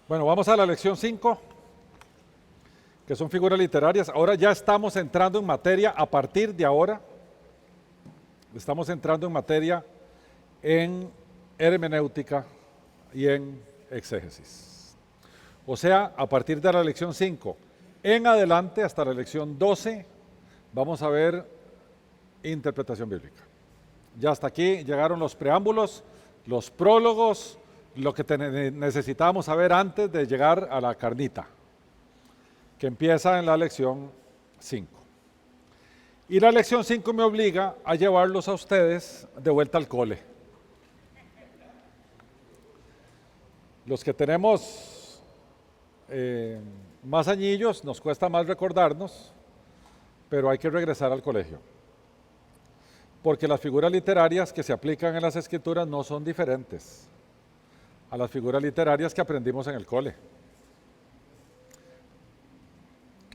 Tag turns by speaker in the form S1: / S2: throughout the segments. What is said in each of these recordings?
S1: Bueno, vamos a la lección 5, que son figuras literarias. Ahora ya estamos entrando en materia, a partir de ahora, estamos entrando en materia en hermenéutica y en exégesis. O sea, a partir de la lección 5 en adelante, hasta la lección 12, vamos a ver interpretación bíblica. Ya hasta aquí llegaron los preámbulos, los prólogos, lo que necesitábamos saber antes de llegar a la carnita, que empieza en la lección 5. Y la lección 5 me obliga a llevarlos a ustedes de vuelta al cole. Los que tenemos más añillos, nos cuesta más recordarnos, pero hay que regresar al colegio. Porque las figuras literarias que se aplican en las escrituras no son diferentes a las figuras literarias que aprendimos en el cole.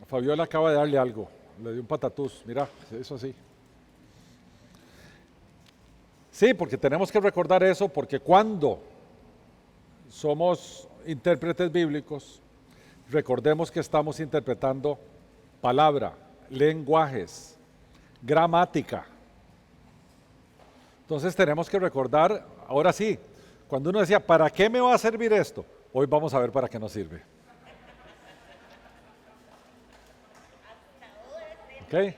S1: Fabiola acaba de darle algo, le dio un patatús, mira, eso así. Sí, porque tenemos que recordar eso, porque cuando somos intérpretes bíblicos, recordemos que estamos interpretando palabra, lenguajes, gramática. Entonces tenemos que recordar, ahora sí, cuando uno decía, ¿para qué me va a servir esto? Hoy vamos a ver para qué nos sirve. ¿Ok?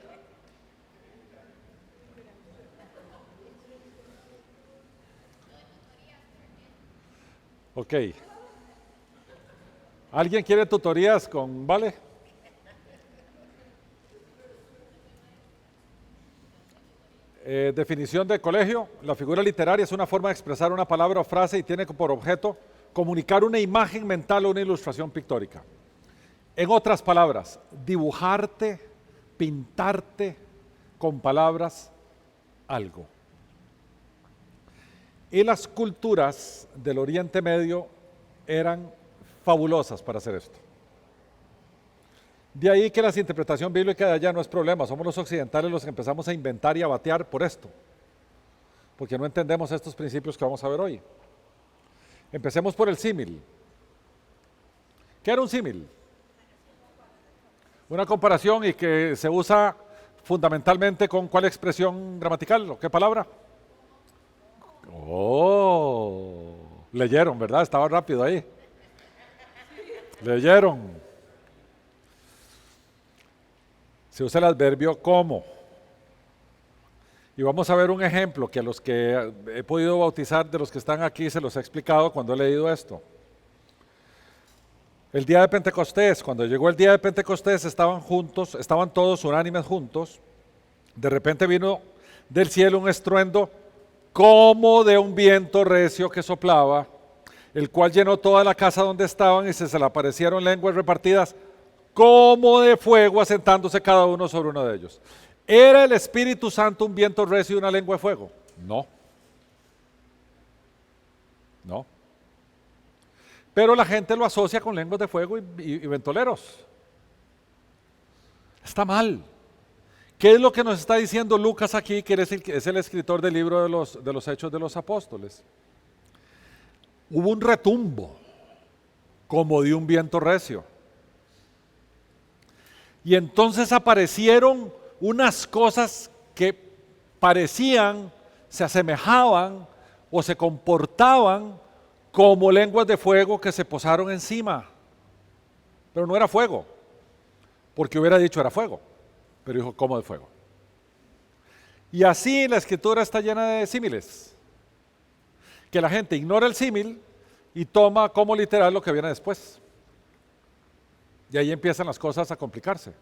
S1: Ok. ¿Alguien quiere tutorías con Vale? Definición de colegio. La figura literaria es una forma de expresar una palabra o frase y tiene por objeto comunicar una imagen mental o una ilustración pictórica. En otras palabras, dibujarte, pintarte con palabras algo. Y las culturas del Oriente Medio eran fabulosas para hacer esto. De ahí que la interpretación bíblica de allá no es problema, somos los occidentales los que empezamos a inventar y a batear por esto, porque no entendemos estos principios que vamos a ver hoy. Empecemos por el símil. ¿Qué era un símil? Una comparación y que se usa fundamentalmente con ¿cuál expresión gramatical o qué palabra? Oh, leyeron, ¿verdad? Estaba rápido ahí. Leyeron. Se usa el adverbio como. Y vamos a ver un ejemplo que a los que he podido bautizar, de los que están aquí, se los he explicado cuando he leído esto. El día de Pentecostés, cuando llegó el día de Pentecostés, estaban juntos, estaban todos unánimes juntos. De repente vino del cielo un estruendo como de un viento recio que soplaba, el cual llenó toda la casa donde estaban y se le aparecieron lenguas repartidas como de fuego, asentándose cada uno sobre uno de ellos. ¿Era el Espíritu Santo un viento recio y una lengua de fuego? No. No. Pero la gente lo asocia con lenguas de fuego y ventoleros. Está mal. ¿Qué es lo que nos está diciendo Lucas aquí, que es el escritor del libro de los Hechos de los Apóstoles? Hubo un retumbo, como de un viento recio. Y entonces aparecieron unas cosas que parecían, se asemejaban o se comportaban como lenguas de fuego que se posaron encima. Pero no era fuego, porque hubiera dicho era fuego, pero dijo como de fuego. Y así la escritura está llena de símiles, que la gente ignora el símil y toma como literal lo que viene después. Y ahí empiezan las cosas a complicarse.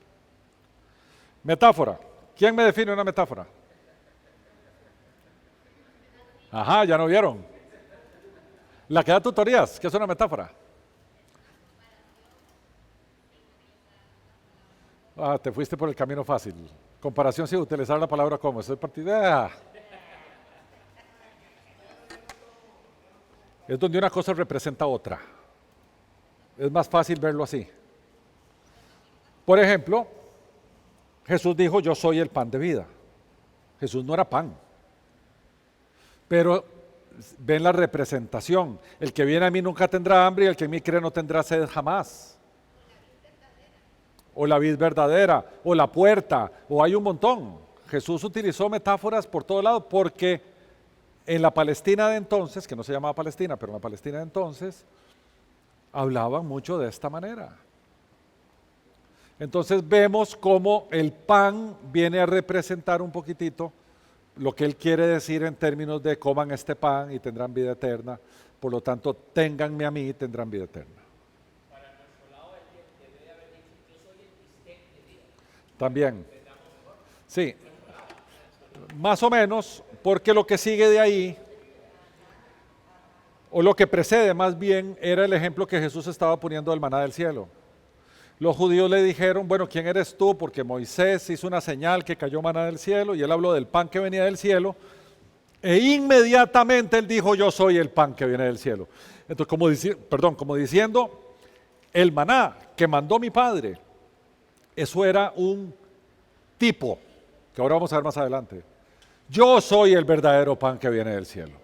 S1: Metáfora. ¿Quién me define una metáfora? Ajá, ya no vieron. La que da tutorías, ¿qué es una metáfora? Ah, te fuiste por el camino fácil. Comparación sin utilizar la palabra como. Estoy partida. Es donde una cosa representa otra. Es más fácil verlo así. Por ejemplo, Jesús dijo, yo soy el pan de vida. Jesús no era pan. Pero ven la representación. El que viene a mí nunca tendrá hambre y el que en mí cree no tendrá sed jamás. O la vid verdadera, o la puerta, o hay un montón. Jesús utilizó metáforas por todo lado porque en la Palestina de entonces, que no se llamaba Palestina, pero en la Palestina de entonces, hablaban mucho de esta manera. Entonces vemos cómo el pan viene a representar un poquitito lo que él quiere decir en términos de coman este pan y tendrán vida eterna. Por lo tanto, ténganme a mí y tendrán vida eterna.
S2: Para nuestro lado, él debe haber dicho, yo soy el bistec de Dios.
S1: También. Sí, más o menos, porque lo que sigue de ahí, o lo que precede más bien, era el ejemplo que Jesús estaba poniendo del maná del cielo. Los judíos le dijeron, bueno, ¿quién eres tú? Porque Moisés hizo una señal que cayó maná del cielo y él habló del pan que venía del cielo. E inmediatamente él dijo, yo soy el pan que viene del cielo. Entonces, como diciendo, el maná que mandó mi padre, eso era un tipo, que ahora vamos a ver más adelante. Yo soy el verdadero pan que viene del cielo.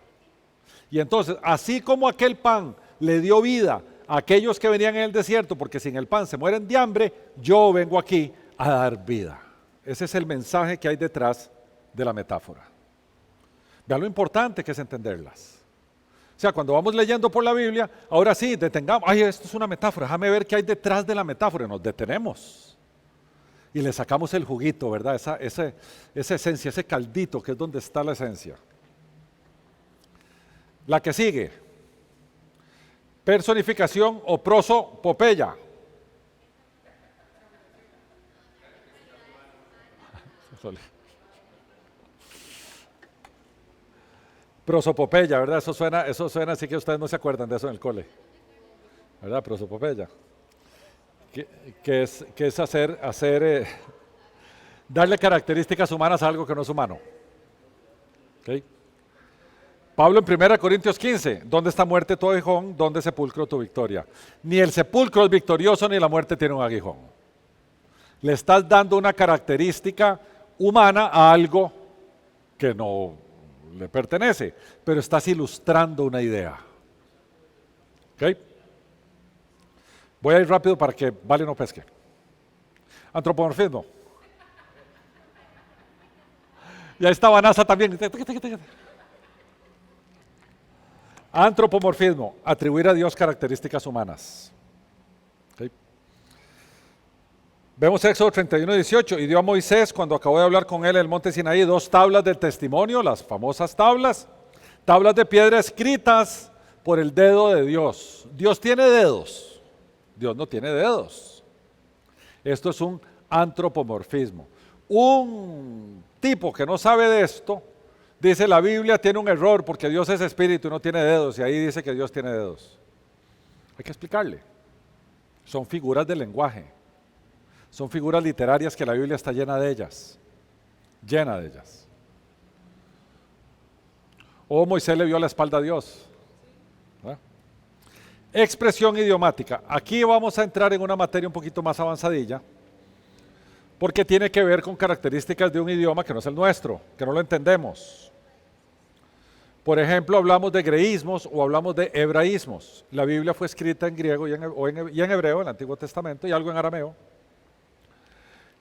S1: Y entonces, así como aquel pan le dio vida a aquellos que venían en el desierto, porque sin el pan se mueren de hambre, yo vengo aquí a dar vida. Ese es el mensaje que hay detrás de la metáfora. Vean lo importante que es entenderlas. O sea, cuando vamos leyendo por la Biblia, ahora sí, detengamos, ay, esto es una metáfora, déjame ver qué hay detrás de la metáfora, y nos detenemos. Y le sacamos el juguito, ¿verdad? Esa esencia, ese caldito, que es donde está la esencia. La que sigue, personificación o prosopopeya. Prosopopeya, ¿verdad? Eso suena así que ustedes no se acuerdan de eso en el cole. ¿Verdad? Prosopopeya. Que es darle características humanas a algo que no es humano. ¿Okay? Pablo en 1 Corintios 15, ¿dónde está muerte tu aguijón? ¿Dónde sepulcro tu victoria? Ni el sepulcro es victorioso, ni la muerte tiene un aguijón. Le estás dando una característica humana a algo que no le pertenece, pero estás ilustrando una idea. ¿Ok? Voy a ir rápido para que Vale no pesque. Antropomorfismo. Y ahí está Vanessa también. Antropomorfismo, atribuir a Dios características humanas. ¿Okay? Vemos Éxodo 31:18, y dio a Moisés, cuando acabó de hablar con él en el monte Sinaí, 2 tablas del testimonio, las famosas tablas de piedra escritas por el dedo de Dios. Dios tiene dedos, Dios no tiene dedos. Esto es un antropomorfismo. Un tipo que no sabe de esto, dice la Biblia tiene un error porque Dios es espíritu y no tiene dedos, y ahí dice que Dios tiene dedos. Hay que explicarle. Son figuras del lenguaje. Son figuras literarias que la Biblia está llena de ellas. Llena de ellas. O Moisés le vio la espalda a Dios. ¿Ah? Expresión idiomática. Aquí vamos a entrar en una materia un poquito más avanzadilla, porque tiene que ver con características de un idioma que no es el nuestro, que no lo entendemos. Por ejemplo, hablamos de greísmos o hablamos de hebraísmos. La Biblia fue escrita en griego y en hebreo, en el Antiguo Testamento, y algo en arameo.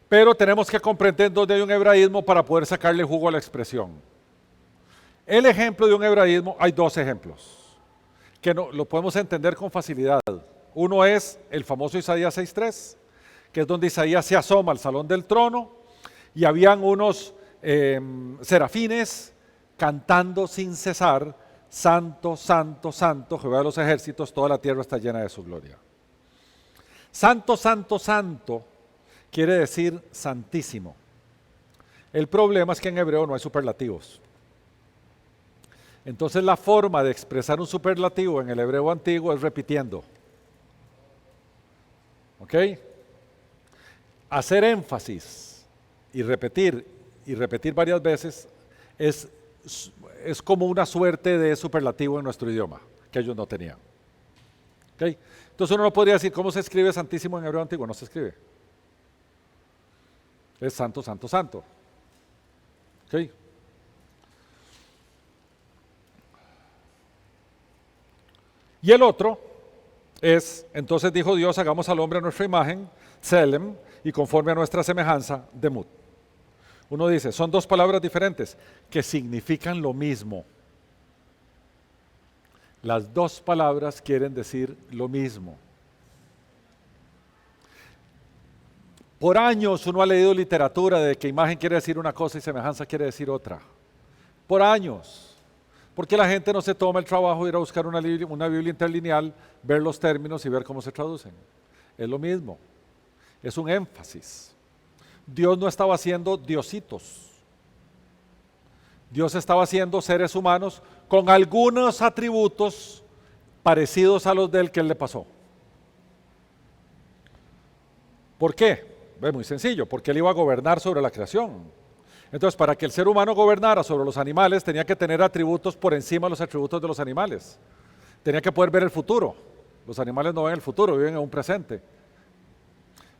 S1: Pero tenemos que comprender dónde hay un hebraísmo para poder sacarle jugo a la expresión. El ejemplo de un hebraísmo, hay 2 ejemplos, que lo podemos entender con facilidad. Uno es el famoso Isaías 6:3, que es donde Isaías se asoma al salón del trono y habían unos serafines cantando sin cesar, santo, santo, santo, Jehová de los ejércitos, toda la tierra está llena de su gloria. Santo, santo, santo quiere decir santísimo. El problema es que en hebreo no hay superlativos. Entonces la forma de expresar un superlativo en el hebreo antiguo es repitiendo. ¿Ok? Hacer énfasis y repetir varias veces es como una suerte de superlativo en nuestro idioma, que ellos no tenían. ¿Okay? Entonces uno no podría decir, ¿cómo se escribe santísimo en hebreo antiguo? No se escribe. Es santo, santo, santo. ¿Okay? Y el otro es, entonces dijo Dios, hagamos al hombre a nuestra imagen, Tselem, y conforme a nuestra semejanza, Demut. Uno dice, son dos palabras diferentes que significan lo mismo. Las dos palabras quieren decir lo mismo. Por años uno ha leído literatura de que imagen quiere decir una cosa y semejanza quiere decir otra. Por años. Porque la gente no se toma el trabajo de ir a buscar una Biblia interlineal, ver los términos y ver cómo se traducen. Es lo mismo. Es un énfasis. Dios no estaba haciendo diositos. Dios estaba haciendo seres humanos con algunos atributos parecidos a los del que él le pasó. ¿Por qué? Es muy sencillo, porque él iba a gobernar sobre la creación. Entonces, para que el ser humano gobernara sobre los animales, tenía que tener atributos por encima de los atributos de los animales. Tenía que poder ver el futuro. Los animales no ven el futuro, viven en un presente.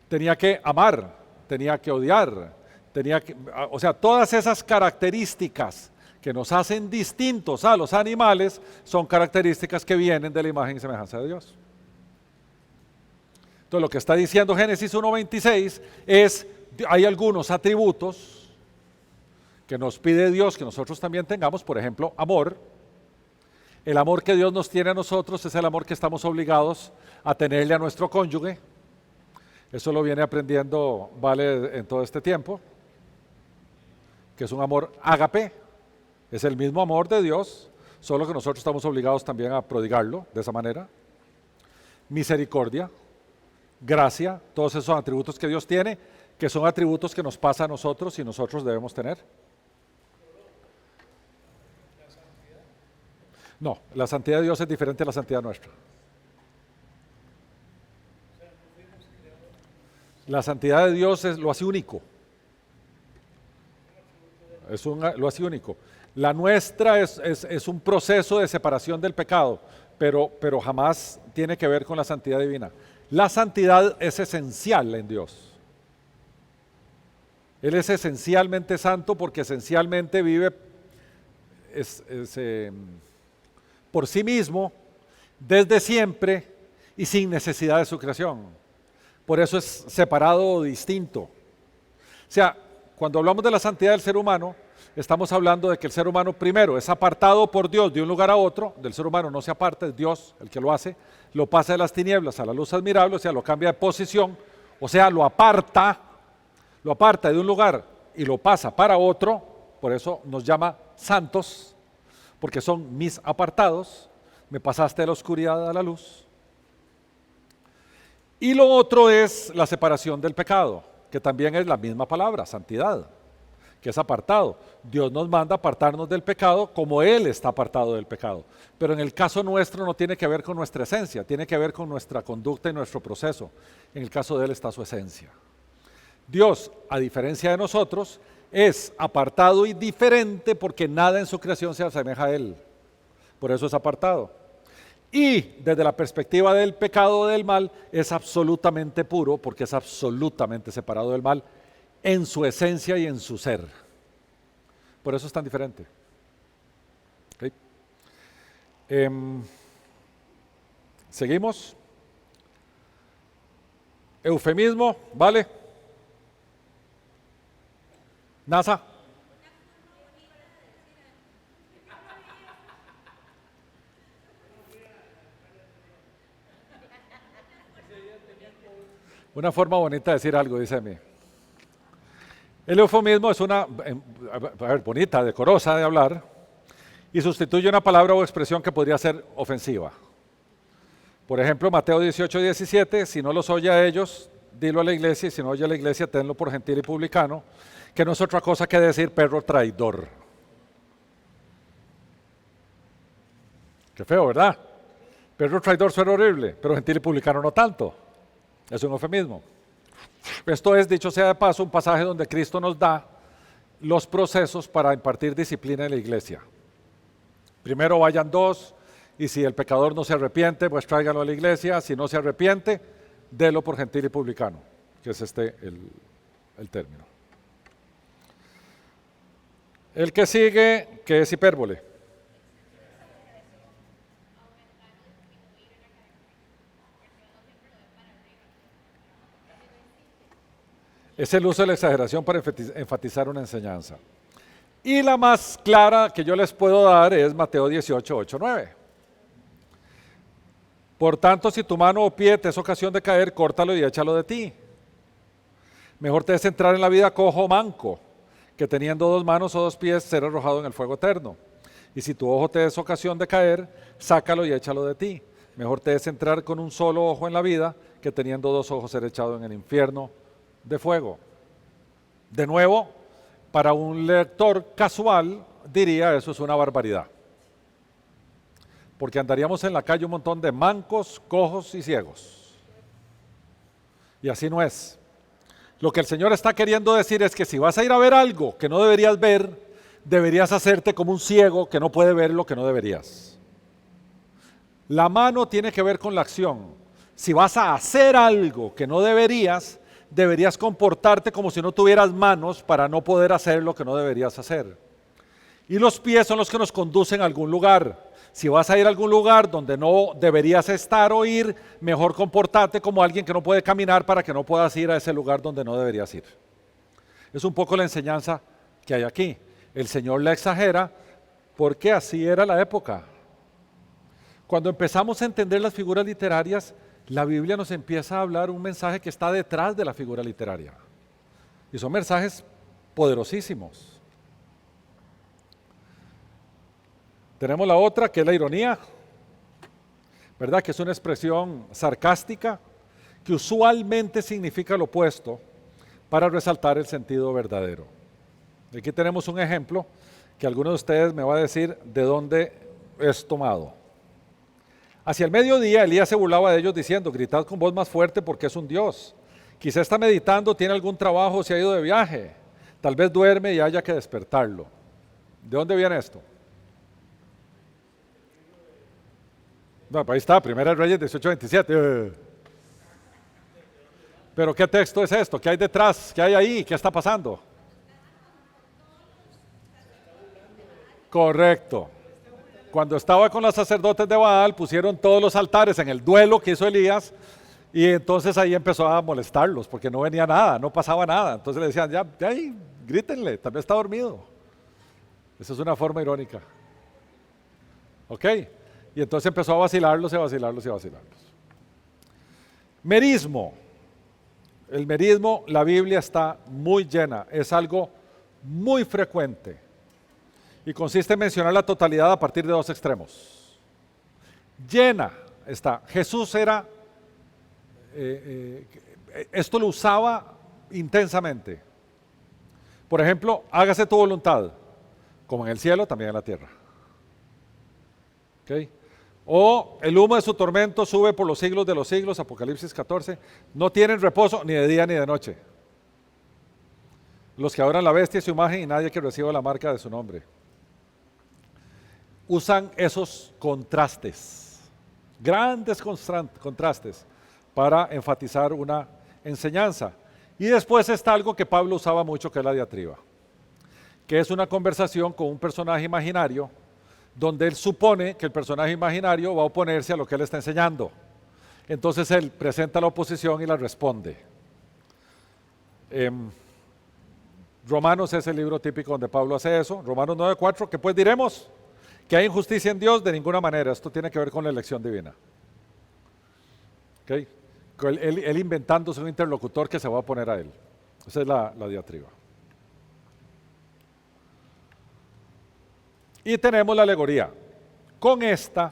S1: Tenía que amar, tenía que odiar, o sea, todas esas características que nos hacen distintos a los animales son características que vienen de la imagen y semejanza de Dios. Entonces, lo que está diciendo Génesis 1:26 es, hay algunos atributos que nos pide Dios que nosotros también tengamos, por ejemplo, amor. El amor que Dios nos tiene a nosotros es el amor que estamos obligados a tenerle a nuestro cónyuge. Eso lo viene aprendiendo Vale en todo este tiempo, que es un amor ágape, es el mismo amor de Dios, solo que nosotros estamos obligados también a prodigarlo de esa manera. Misericordia, gracia, todos esos son atributos que Dios tiene, que son atributos que nos pasa a nosotros y nosotros debemos tener. No, la santidad de Dios es diferente a la santidad nuestra. La santidad de Dios lo hace único. Lo hace único. La nuestra es un proceso de separación del pecado, pero jamás tiene que ver con la santidad divina. La santidad es esencial en Dios. Él es esencialmente santo porque esencialmente vive por sí mismo, desde siempre y sin necesidad de su creación. Por eso es separado o distinto. O sea, cuando hablamos de la santidad del ser humano, estamos hablando de que el ser humano primero es apartado por Dios de un lugar a otro. Del ser humano no se aparta, es Dios el que lo hace. Lo pasa de las tinieblas a la luz admirable, o sea, lo cambia de posición, o sea, lo aparta de un lugar y lo pasa para otro. Por eso nos llama santos, porque son mis apartados. Me pasaste de la oscuridad a la luz. Y lo otro es la separación del pecado, que también es la misma palabra, santidad, que es apartado. Dios nos manda apartarnos del pecado como Él está apartado del pecado. Pero en el caso nuestro no tiene que ver con nuestra esencia, tiene que ver con nuestra conducta y nuestro proceso. En el caso de Él está su esencia. Dios, a diferencia de nosotros, es apartado y diferente porque nada en su creación se asemeja a Él. Por eso es apartado. Y desde la perspectiva del pecado o del mal, es absolutamente puro porque es absolutamente separado del mal en su esencia y en su ser. Por eso es tan diferente. ¿Okay? Seguimos. Eufemismo, ¿vale? NASA. Una forma bonita de decir algo, dice a mí. El eufemismo es una, bonita, decorosa de hablar, y sustituye una palabra o expresión que podría ser ofensiva. Por ejemplo, Mateo 18:17, si no los oye a ellos, dilo a la iglesia, y si no oye a la iglesia, tenlo por gentil y publicano, que no es otra cosa que decir perro traidor. Qué feo, ¿verdad? Perro traidor suena horrible, pero gentil y publicano no tanto. Es un eufemismo. Esto es, dicho sea de paso, un pasaje donde Cristo nos da los procesos para impartir disciplina en la iglesia. Primero vayan dos, y si el pecador no se arrepiente, pues tráiganlo a la iglesia. Si no se arrepiente, délo por gentil y publicano, que es el término. El que sigue, que es hipérbole. Es el uso de la exageración para enfatizar una enseñanza. Y la más clara que yo les puedo dar es Mateo 18, 8, 9. Por tanto, si tu mano o pie te es ocasión de caer, córtalo y échalo de ti. Mejor te es entrar en la vida cojo o manco, que teniendo 2 manos o 2 pies ser arrojado en el fuego eterno. Y si tu ojo te es ocasión de caer, sácalo y échalo de ti. Mejor te es entrar con un solo ojo en la vida, que teniendo 2 ojos ser echado en el infierno de fuego. De nuevo, para un lector casual, diría eso es una barbaridad. Porque andaríamos en la calle un montón de mancos, cojos y ciegos. Y así no es. Lo que el Señor está queriendo decir es que si vas a ir a ver algo que no deberías ver, deberías hacerte como un ciego que no puede ver lo que no deberías. La mano tiene que ver con la acción. Si vas a hacer algo que no deberías, deberías comportarte como si no tuvieras manos para no poder hacer lo que no deberías hacer. Y los pies son los que nos conducen a algún lugar. Si vas a ir a algún lugar donde no deberías estar o ir, mejor comportarte como alguien que no puede caminar para que no puedas ir a ese lugar donde no deberías ir. Es un poco la enseñanza que hay aquí. El Señor la exagera porque así era la época. Cuando empezamos a entender las figuras literarias, la Biblia nos empieza a hablar un mensaje que está detrás de la figura literaria. Y son mensajes poderosísimos. Tenemos la otra, que es la ironía, ¿verdad? Que es una expresión sarcástica que usualmente significa lo opuesto para resaltar el sentido verdadero. Aquí tenemos un ejemplo que alguno de ustedes me va a decir de dónde es tomado. Hacia el mediodía Elías se burlaba de ellos diciendo: gritad con voz más fuerte porque es un Dios. Quizá está meditando, tiene algún trabajo, se ha ido de viaje. Tal vez duerme y haya que despertarlo. ¿De dónde viene esto? No, ahí está, Primera de Reyes 18:27. Pero ¿qué texto es esto? ¿Qué hay detrás? ¿Qué hay ahí? ¿Qué está pasando? Correcto. Cuando estaba con los sacerdotes de Baal, pusieron todos los altares en el duelo que hizo Elías, y entonces ahí empezó a molestarlos, porque no venía nada, no pasaba nada. Entonces le decían, ya ahí, grítenle, tal vez está dormido. Esa es una forma irónica. ¿Ok? Y entonces empezó a vacilarlos y a vacilarlos y a vacilarlos. Merismo. El merismo, la Biblia está muy llena, es algo muy frecuente. Y consiste en mencionar la totalidad a partir de 2 extremos. Llena está. Jesús era, esto lo usaba intensamente. Por ejemplo, hágase tu voluntad, como en el cielo, también en la tierra. ¿Okay? O el humo de su tormento sube por los siglos de los siglos, Apocalipsis 14. No tienen reposo ni de día ni de noche. Los que adoran la bestia y su imagen y nadie que reciba la marca de su nombre. Usan esos contrastes, grandes contrastes, para enfatizar una enseñanza. Y después está algo que Pablo usaba mucho, que es la diatriba, que es una conversación con un personaje imaginario, donde él supone que el personaje imaginario va a oponerse a lo que él está enseñando. Entonces él presenta la oposición y la responde. Romanos es el libro típico donde Pablo hace eso. Romanos 9:4, ¿qué pues diremos? ¿Que hay injusticia en Dios? De ninguna manera. Esto tiene que ver con la elección divina. ¿Okay? Él inventándose un interlocutor que se va a oponer a él. Esa es la diatriba. Y tenemos la alegoría. Con esta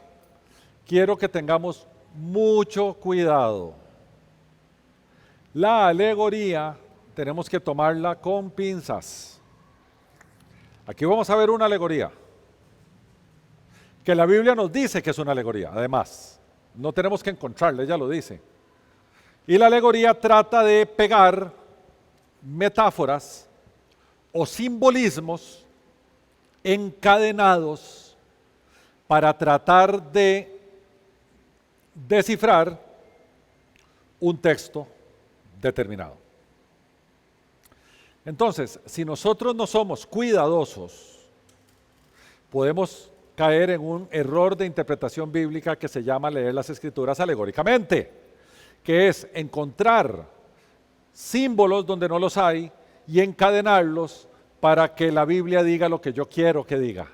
S1: quiero que tengamos mucho cuidado. La alegoría tenemos que tomarla con pinzas. Aquí vamos a ver una alegoría, que la Biblia nos dice que es una alegoría, además. No tenemos que encontrarla, ella lo dice. Y la alegoría trata de pegar metáforas o simbolismos encadenados para tratar de descifrar un texto determinado. Entonces, si nosotros no somos cuidadosos, podemos caer en un error de interpretación bíblica que se llama leer las Escrituras alegóricamente, que es encontrar símbolos donde no los hay y encadenarlos para que la Biblia diga lo que yo quiero que diga.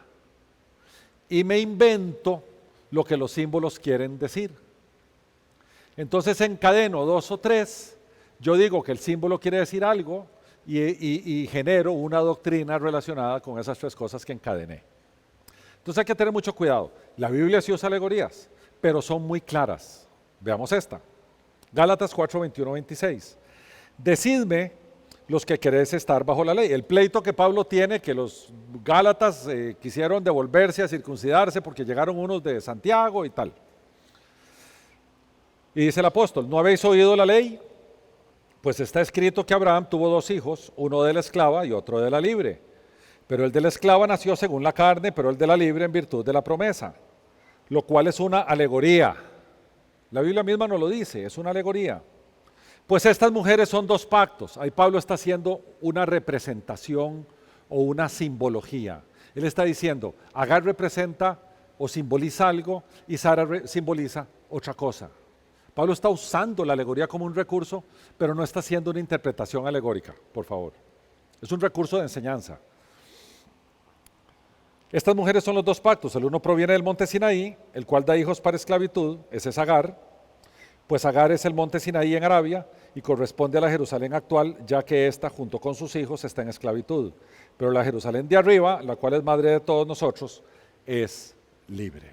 S1: Y me invento lo que los símbolos quieren decir. Entonces encadeno 2 o 3, yo digo que el símbolo quiere decir algo y genero una doctrina relacionada con esas 3 cosas que encadené. Entonces hay que tener mucho cuidado. La Biblia sí usa alegorías, pero son muy claras. Veamos esta. Gálatas 4, 21, 26. Decidme los que queréis estar bajo la ley. El pleito que Pablo tiene, que los Gálatas quisieron devolverse a circuncidarse porque llegaron unos de Santiago y tal. Y dice el apóstol, ¿no habéis oído la ley? Pues está escrito que Abraham tuvo 2 hijos, uno de la esclava y otro de la libre. Pero el de la esclava nació según la carne, pero el de la libre en virtud de la promesa, lo cual es una alegoría. La Biblia misma nos lo dice, es una alegoría. Pues estas mujeres son 2 pactos. Ahí Pablo está haciendo una representación o una simbología. Él está diciendo, Agar representa o simboliza algo y Sara simboliza otra cosa. Pablo está usando la alegoría como un recurso, pero no está haciendo una interpretación alegórica, por favor. Es un recurso de enseñanza. Estas mujeres son los 2 pactos. El uno proviene del monte Sinaí, el cual da hijos para esclavitud, ese es Agar. Pues Agar es el monte Sinaí en Arabia y corresponde a la Jerusalén actual, ya que ésta, junto con sus hijos, está en esclavitud. Pero la Jerusalén de arriba, la cual es madre de todos nosotros, es libre.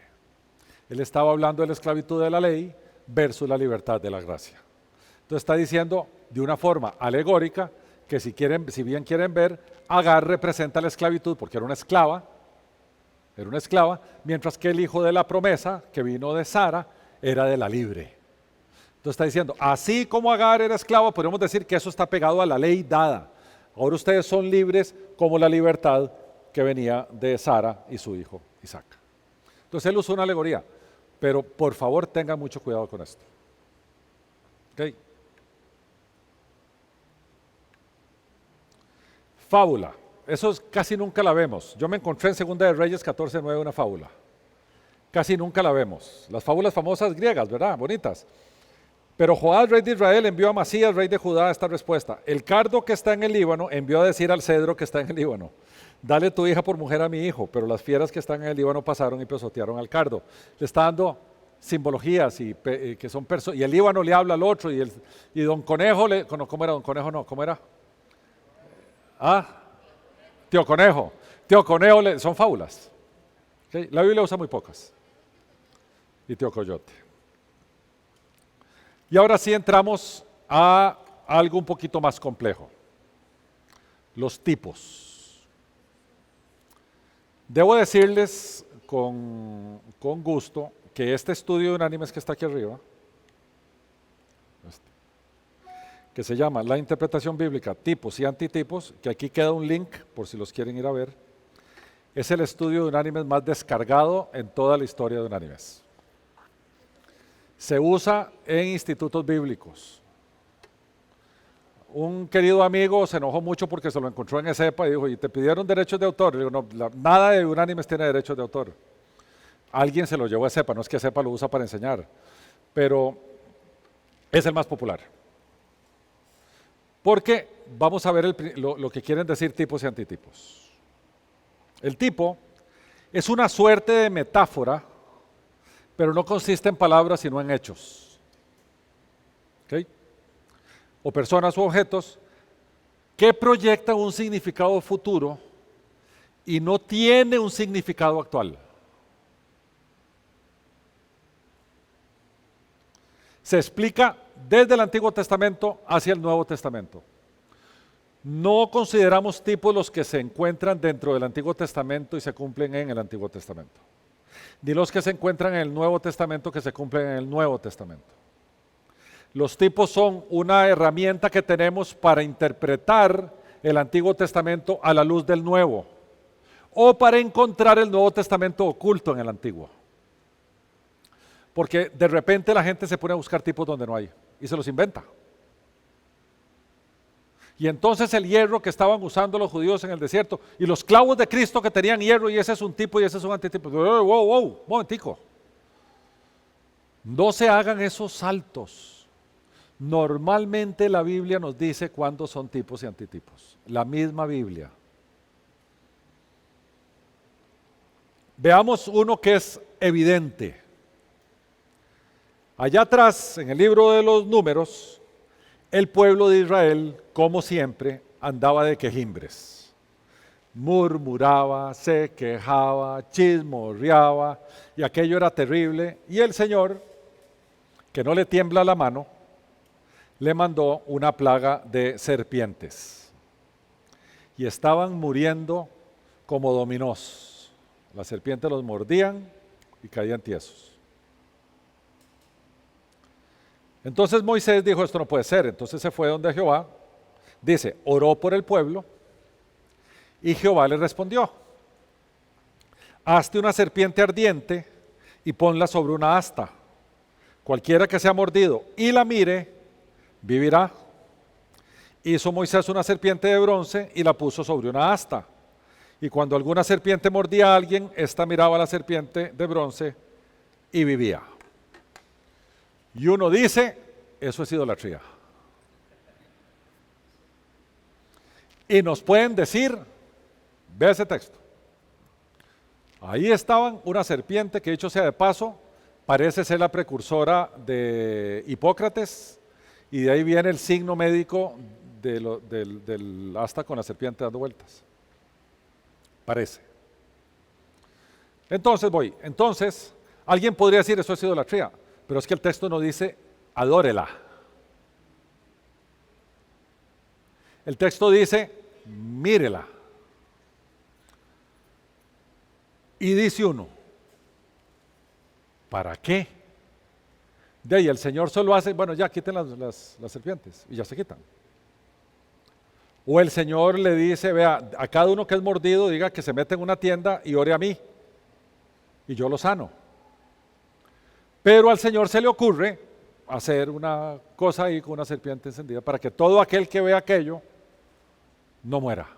S1: Él estaba hablando de la esclavitud de la ley versus la libertad de la gracia. Entonces está diciendo de una forma alegórica que si bien quieren ver, Agar representa la esclavitud porque era una esclava, mientras que el hijo de la promesa, que vino de Sara, era de la libre. Entonces está diciendo, así como Agar era esclava, podemos decir que eso está pegado a la ley dada. Ahora ustedes son libres como la libertad que venía de Sara y su hijo Isaac. Entonces él usó una alegoría, pero por favor tengan mucho cuidado con esto. ¿Okay? Fábula. Eso casi nunca la vemos. Yo me encontré en Segunda de Reyes 14:9 una fábula. Casi nunca la vemos. Las fábulas famosas griegas, ¿verdad? Bonitas. Pero Joás, rey de Israel, envió a Amasías, rey de Judá, esta respuesta. El cardo que está en el Líbano envió a decir al cedro que está en el Líbano, dale tu hija por mujer a mi hijo, pero las fieras que están en el Líbano pasaron y pisotearon al cardo. Le está dando simbologías que son y el Líbano le habla al otro y don Conejo, ¿cómo era don Conejo? No, ¿cómo era? Tío Conejo. Tío Conejo son fábulas. ¿Okay? La Biblia usa muy pocas. Y Tío Coyote. Y ahora sí entramos a algo un poquito más complejo. Los tipos. Debo decirles con gusto que este estudio de unánimes que está aquí arriba, que se llama La interpretación bíblica, tipos y antitipos, que aquí queda un link por si los quieren ir a ver, es el estudio de unánimes más descargado en toda la historia de unánimes. Se usa en institutos bíblicos. Un querido amigo se enojó mucho porque se lo encontró en ESEPA y dijo, ¿y te pidieron derechos de autor? Le digo, no, nada de unánimes tiene derechos de autor. Alguien se lo llevó a ESEPA, no es que ESEPA lo usa para enseñar, pero es el más popular. Porque vamos a ver lo que quieren decir tipos y antitipos. El tipo es una suerte de metáfora, pero no consiste en palabras sino en hechos. ¿Okay? O personas u objetos que proyectan un significado futuro y no tiene un significado actual. Se explica desde el Antiguo Testamento hacia el Nuevo Testamento. No consideramos tipos los que se encuentran dentro del Antiguo Testamento y se cumplen en el Antiguo Testamento, ni los que se encuentran en el Nuevo Testamento que se cumplen en el Nuevo Testamento. Los tipos son una herramienta que tenemos para interpretar el Antiguo Testamento a la luz del Nuevo, o para encontrar el Nuevo Testamento oculto en el Antiguo. Porque de repente la gente se pone a buscar tipos donde no hay y se los inventa. Y entonces el hierro que estaban usando los judíos en el desierto y los clavos de Cristo que tenían hierro y ese es un tipo y ese es un antitipo. Momentico. No se hagan esos saltos. Normalmente la Biblia nos dice cuándo son tipos y antitipos. La misma Biblia. Veamos uno que es evidente. Allá atrás, en el libro de los Números, el pueblo de Israel, como siempre, andaba de quejimbres. Murmuraba, se quejaba, chismorreaba, y aquello era terrible. Y el Señor, que no le tiembla la mano, le mandó una plaga de serpientes. Y estaban muriendo como dominós. Las serpientes los mordían y caían tiesos. Entonces Moisés dijo, esto no puede ser. Entonces se fue donde Jehová, dice, oró por el pueblo, y Jehová le respondió, hazte una serpiente ardiente y ponla sobre una asta. Cualquiera que sea mordido y la mire, vivirá. Hizo Moisés una serpiente de bronce y la puso sobre una asta. Y cuando alguna serpiente mordía a alguien, ésta miraba a la serpiente de bronce y vivía. Y uno dice, eso es idolatría. Y nos pueden decir, ve ese texto. Ahí estaban una serpiente que, dicho sea de paso, parece ser la precursora de Hipócrates, y de ahí viene el signo médico del asta con la serpiente dando vueltas. Parece. Entonces, alguien podría decir, eso es idolatría, pero es que el texto no dice, adórela. El texto dice, mírela. Y dice uno, ¿para qué? De ahí el Señor solo hace, bueno, ya quiten las serpientes, y ya se quitan. O el Señor le dice, vea, a cada uno que es mordido, diga que se mete en una tienda y ore a mí, y yo lo sano. Pero al Señor se le ocurre hacer una cosa ahí con una serpiente encendida para que todo aquel que vea aquello no muera.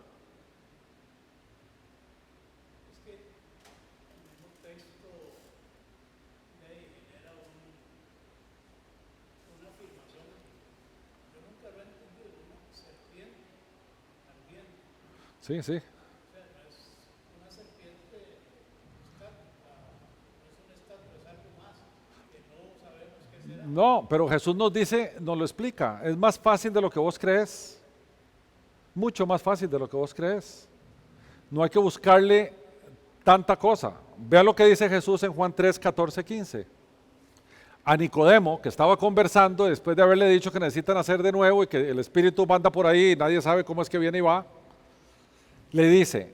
S1: Sí, sí. No, pero Jesús nos dice, nos lo explica, es más fácil de lo que vos crees, mucho más fácil de lo que vos crees. No hay que buscarle tanta cosa. Vea lo que dice Jesús en Juan 3, 14, 15. A Nicodemo, que estaba conversando después de haberle dicho que necesitan nacer de nuevo y que el Espíritu anda por ahí y nadie sabe cómo es que viene y va, le dice,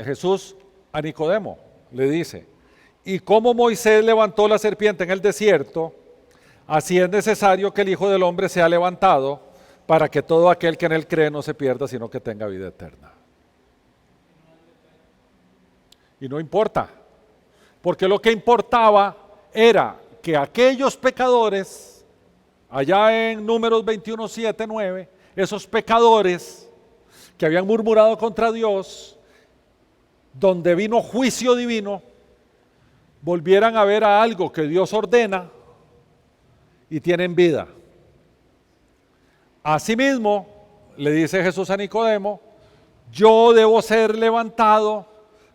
S1: Jesús a Nicodemo, le dice, y como Moisés levantó la serpiente en el desierto, así es necesario que el Hijo del Hombre sea levantado para que todo aquel que en él cree no se pierda, sino que tenga vida eterna. Y no importa, porque lo que importaba era que aquellos pecadores, allá en Números 21, 7, 9, esos pecadores que habían murmurado contra Dios, donde vino juicio divino, volvieran a ver a algo que Dios ordena y tienen vida. Asimismo, le dice Jesús a Nicodemo, yo debo ser levantado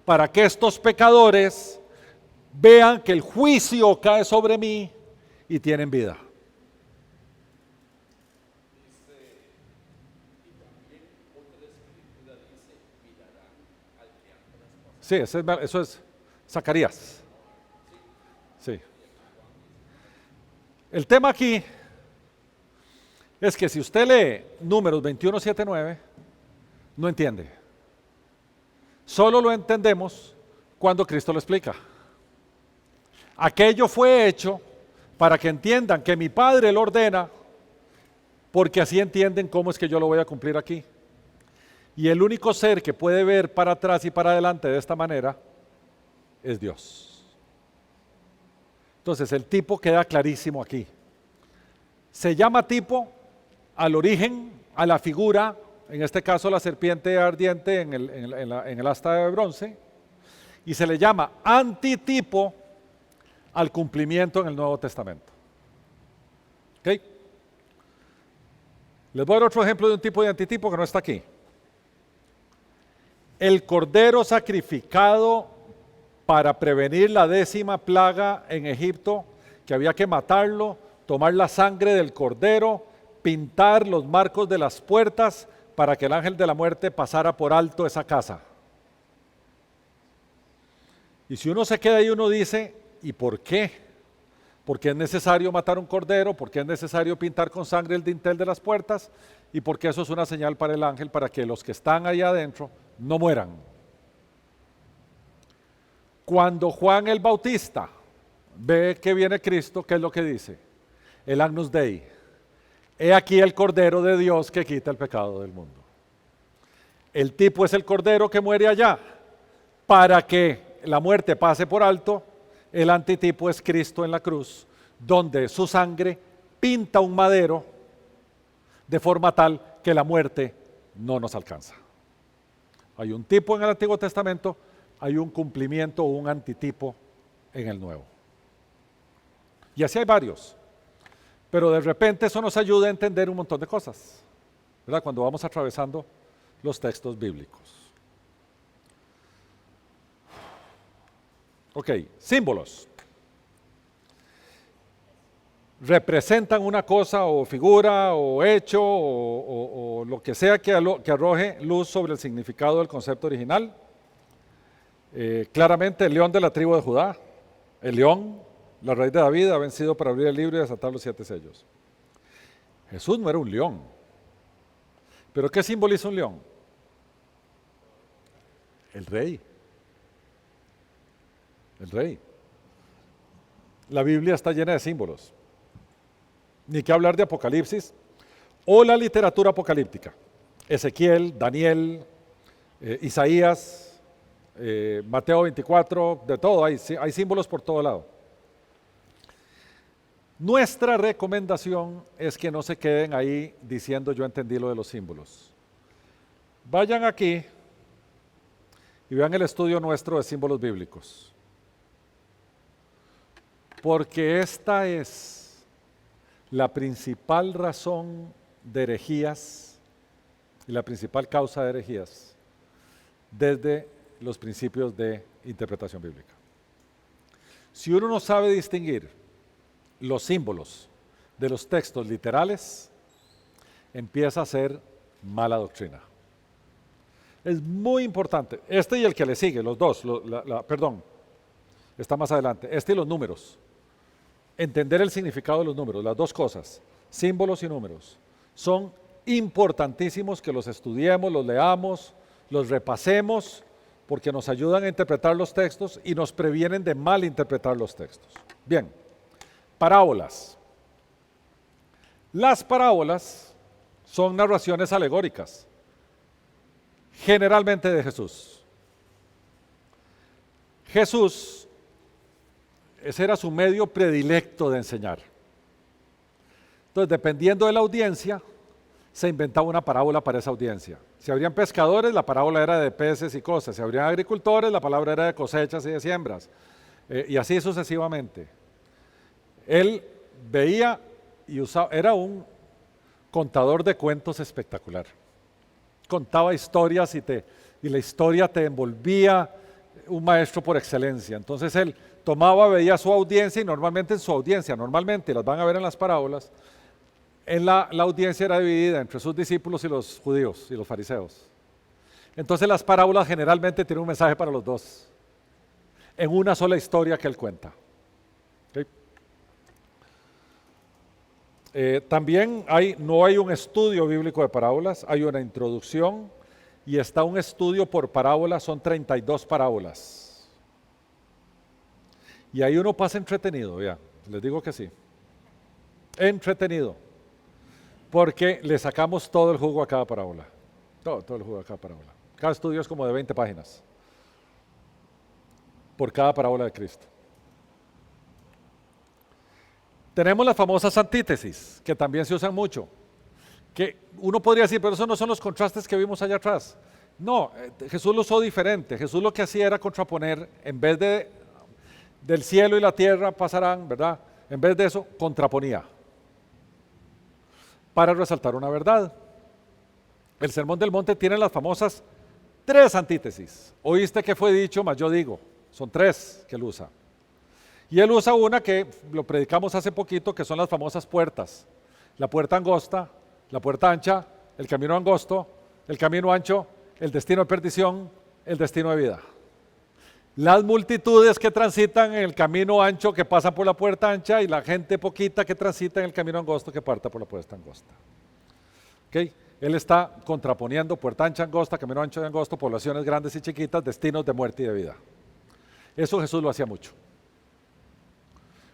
S1: para que estos pecadores vean que el juicio cae sobre mí y tienen vida. Sí, eso es Zacarías. Sí. El tema aquí es que si usted lee Números 21, 7, 9, no entiende. Solo lo entendemos cuando Cristo lo explica. Aquello fue hecho para que entiendan que mi Padre lo ordena, porque así entienden cómo es que yo lo voy a cumplir aquí. Y el único ser que puede ver para atrás y para adelante de esta manera es Dios. Entonces el tipo queda clarísimo aquí. Se llama tipo al origen, a la figura, en este caso la serpiente ardiente en el asta de bronce, y se le llama antitipo al cumplimiento en el Nuevo Testamento. ¿Ok? Les voy a dar otro ejemplo de un tipo de antitipo que no está aquí. El cordero sacrificado para prevenir la 10ª plaga en Egipto, que había que matarlo, tomar la sangre del cordero, pintar los marcos de las puertas para que el ángel de la muerte pasara por alto esa casa. Y si uno se queda ahí, uno dice, ¿y por qué? ¿Por qué es necesario matar un cordero? ¿Por qué es necesario pintar con sangre el dintel de las puertas? Y porque eso es una señal para el ángel, para que los que están allá adentro no mueran. Cuando Juan el Bautista ve que viene Cristo, ¿qué es lo que dice? El Agnus Dei. He aquí el Cordero de Dios que quita el pecado del mundo. El tipo es el Cordero que muere allá, para que la muerte pase por alto. El antitipo es Cristo en la cruz, donde su sangre pinta un madero de forma tal que la muerte no nos alcanza. Hay un tipo en el Antiguo Testamento, hay un cumplimiento o un antitipo en el Nuevo. Y así hay varios. Pero de repente eso nos ayuda a entender un montón de cosas, ¿verdad? Cuando vamos atravesando los textos bíblicos. Ok, símbolos. Representan una cosa o figura o hecho o lo que sea que arroje luz sobre el significado del concepto original. Claramente el león de la tribu de Judá, el león, la raíz de David, ha vencido para abrir el libro y desatar los 7 sellos. Jesús no era un león. ¿Pero qué simboliza un león? El rey. El rey. La Biblia está llena de símbolos. Ni que hablar de Apocalipsis o la literatura apocalíptica. Ezequiel, Daniel, Isaías, Mateo 24, de todo, hay símbolos por todo lado. Nuestra recomendación es que no se queden ahí diciendo yo entendí lo de los símbolos. Vayan aquí y vean el estudio nuestro de símbolos bíblicos. Porque esta es la principal razón de herejías y la principal causa de herejías desde los principios de interpretación bíblica. Si uno no sabe distinguir los símbolos de los textos literales, empieza a ser mala doctrina. Es muy importante. Este y el que le sigue, los dos, perdón, está más adelante. Este y los números. Entender el significado de los números, las dos cosas, símbolos y números, son importantísimos que los estudiemos, los leamos, los repasemos, porque nos ayudan a interpretar los textos y nos previenen de mal interpretar los textos. Bien, parábolas. Las parábolas son narraciones alegóricas, generalmente de Jesús. Jesús, ese era su medio predilecto de enseñar. Entonces, dependiendo de la audiencia, se inventaba una parábola para esa audiencia. Si habrían pescadores, la parábola era de peces y cosas. Si habrían agricultores, la palabra era de cosechas y de siembras. Y así sucesivamente. Él veía y usaba, era un contador de cuentos espectacular. Contaba historias y la historia te envolvía, un maestro por excelencia. Entonces él tomaba, veía a su audiencia y normalmente en su audiencia, normalmente las van a ver en las parábolas, en la audiencia era dividida entre sus discípulos y los judíos y los fariseos. Entonces las parábolas generalmente tienen un mensaje para los dos, en una sola historia que él cuenta. ¿Okay? También no hay un estudio bíblico de parábolas, hay una introducción y está un estudio por parábola, son 32 parábolas. Y ahí uno pasa entretenido, ya, les digo que sí. Entretenido. Porque le sacamos todo el jugo a cada parábola. Todo el jugo a cada parábola. Cada estudio es como de 20 páginas. Por cada parábola de Cristo. Tenemos las famosas antítesis, que también se usan mucho. Que uno podría decir, pero esos no son los contrastes que vimos allá atrás. No, Jesús lo usó diferente. Jesús lo que hacía era contraponer, en vez del cielo y la tierra pasarán, ¿verdad? En vez de eso, contraponía. para resaltar una verdad. El Sermón del Monte tiene las famosas 3 antítesis. Oíste que fue dicho, mas yo digo. Son 3 que él usa. Y él usa una que lo predicamos hace poquito, que son las famosas puertas. La puerta angosta, la puerta ancha, el camino angosto, el camino ancho, el destino de perdición, el destino de vida. Las multitudes que transitan en el camino ancho que pasan por la puerta ancha y la gente poquita que transita en el camino angosto que parta por la puerta angosta. ¿Okay? Él está contraponiendo puerta ancha, angosta, camino ancho y angosto, poblaciones grandes y chiquitas, destinos de muerte y de vida. Eso Jesús lo hacía mucho.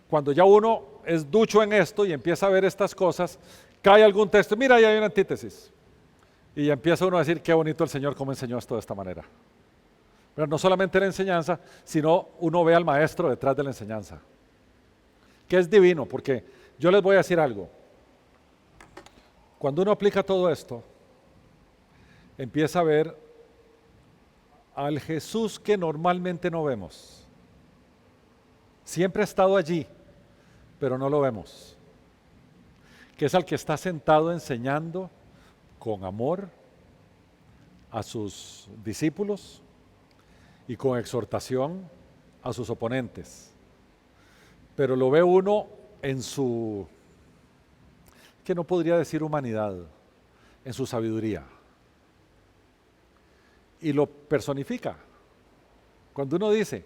S1: Cuando ya uno es ducho en esto y empieza a ver estas cosas, cae algún texto, mira, ahí hay una antítesis. Y ya empieza uno a decir, qué bonito el Señor, cómo enseñó esto de esta manera. Pero no solamente la enseñanza, sino uno ve al maestro detrás de la enseñanza. Que es divino, porque yo les voy a decir algo. Cuando uno aplica todo esto, empieza a ver al Jesús que normalmente no vemos. Siempre ha estado allí, pero no lo vemos. Que es al que está sentado enseñando con amor a sus discípulos y con exhortación a sus oponentes. Pero lo ve uno en su, que no podría decir humanidad, en su sabiduría. Y lo personifica. Cuando uno dice,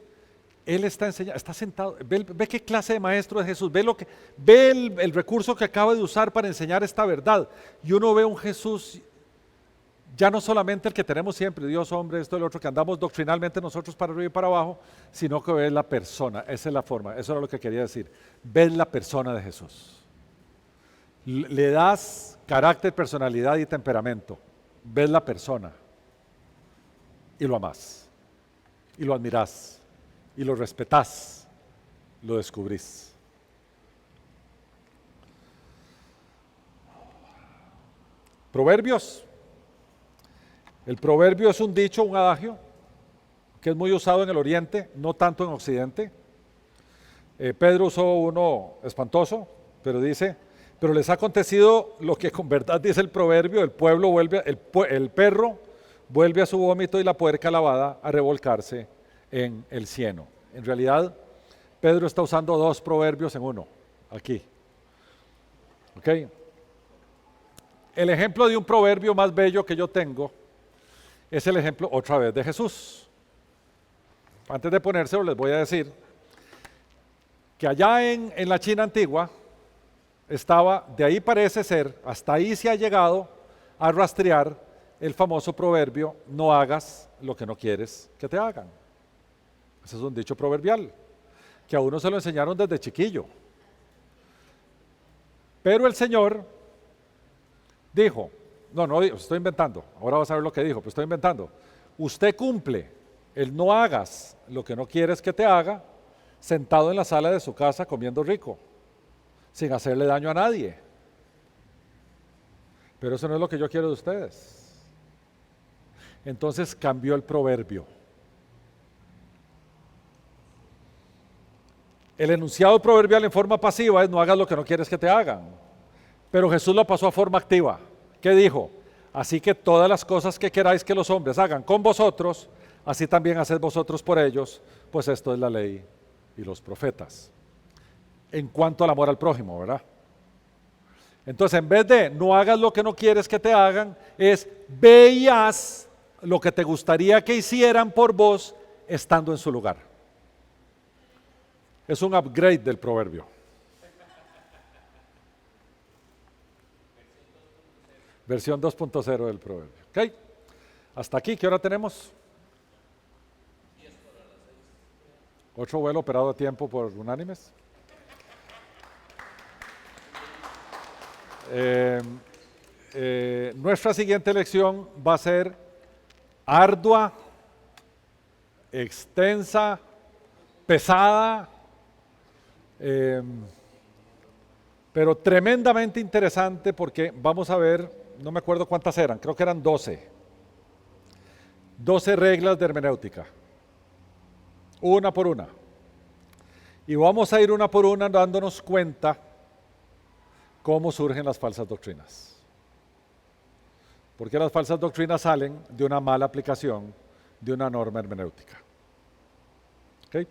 S1: Él está enseñando, está sentado, ve qué clase de maestro es Jesús, ve el recurso que acaba de usar para enseñar esta verdad. Y uno ve un Jesús, ya no solamente el que tenemos siempre, Dios, hombre, esto y lo otro, que andamos doctrinalmente nosotros para arriba y para abajo, sino que ves la persona, esa es la forma, eso era lo que quería decir, ves la persona de Jesús. Le das carácter, personalidad y temperamento, ves la persona y lo amás, y lo admirás, y lo respetás, lo descubrís. Proverbios. El proverbio es un dicho, un adagio, que es muy usado en el Oriente, no tanto en Occidente. Pedro usó uno espantoso, pero dice, pero les ha acontecido lo que con verdad dice el proverbio, el perro vuelve a su vómito y la puerca lavada a revolcarse en el cieno. En realidad, Pedro está usando 2 proverbios en uno, aquí. ¿Ok? El ejemplo de un proverbio más bello que yo tengo es el ejemplo otra vez de Jesús. Antes de ponérselo les voy a decir que allá en la China antigua estaba, de ahí parece ser, hasta ahí se ha llegado a rastrear el famoso proverbio, no hagas lo que no quieres que te hagan. Ese es un dicho proverbial, que a uno se lo enseñaron desde chiquillo. Pero el Señor dijo, no, estoy inventando, ahora vas a ver lo que dijo, pero estoy inventando. Usted cumple el no hagas lo que no quieres que te haga, sentado en la sala de su casa comiendo rico, sin hacerle daño a nadie. Pero eso no es lo que yo quiero de ustedes. Entonces cambió el proverbio. El enunciado proverbial en forma pasiva es no hagas lo que no quieres que te hagan. Pero Jesús lo pasó a forma activa. ¿Qué dijo? Así que todas las cosas que queráis que los hombres hagan con vosotros, así también haced vosotros por ellos, pues esto es la ley y los profetas. En cuanto al amor al prójimo, ¿verdad? Entonces, en vez de no hagas lo que no quieres que te hagan, es ve y haz lo que te gustaría que hicieran por vos estando en su lugar. Es un upgrade del proverbio. Versión 2.0 del proverbio. ¿Ok? Hasta aquí, ¿qué hora tenemos? 8 vuelo operado a tiempo por unánimes. Nuestra siguiente lección va a ser ardua, extensa, pesada, pero tremendamente interesante porque vamos a ver, no me acuerdo cuántas eran, creo que eran 12 reglas de hermenéutica, una por una. Y vamos a ir una por una dándonos cuenta cómo surgen las falsas doctrinas. Porque las falsas doctrinas salen de una mala aplicación de una norma hermenéutica. ¿Ok?